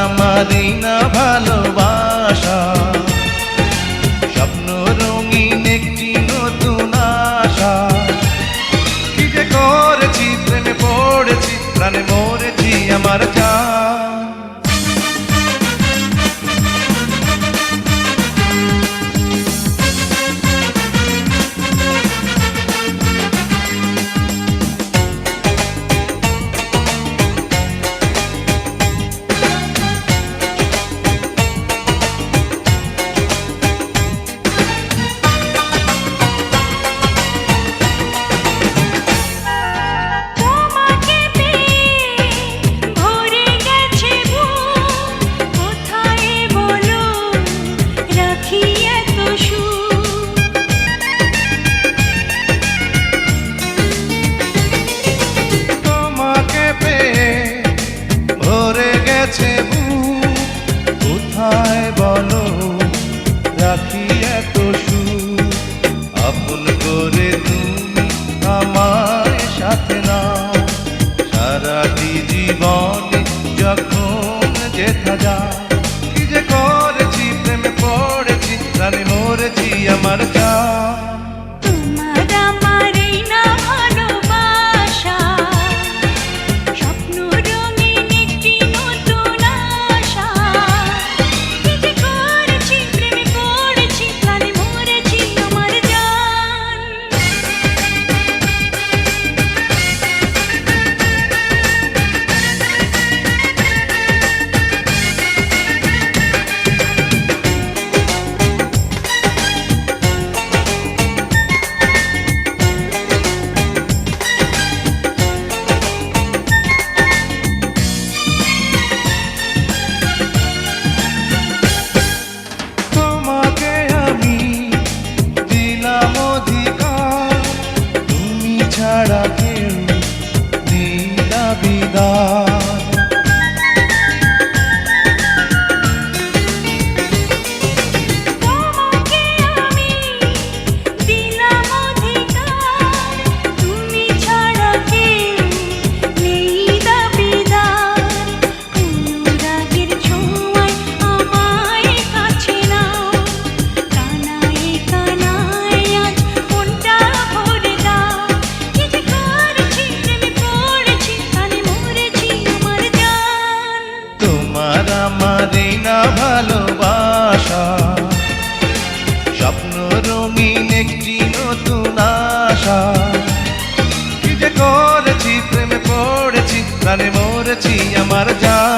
আমারই না ভালোবাসা, স্বপ্ন রঙিন একটি নতুন আশা। কি যে করেছি, প্রেমে পড়েছি, প্রাণে মরেছি আমার জান। কোথায় বলো রাখি এত সুখ, আপন করে তুমি আমায় সাথে নাও, সারাটি জীবনে যখন যেথা যায়। কি যে করেছি, প্রেমে পড়েছি, প্রাণে মরেছি আমার জান। ছাড়া কেউ দিলা বিদায়, তোমাকে আমি দিলাম অধিকার, তুমি ছাড়া কেউ নেই দাবিদার। অনুরাগের ছোঁয়ায় আমায় কাছে নাও, কানায় কানায় আজ মনটা ভরে দাও। তোমার আমারই না ভালোবাসা, স্বপ্ন রঙিন একটি নতুন আশা। কি যে করেছি, প্রেমে পড়েছি, প্রাণে মরেছি আমার জান।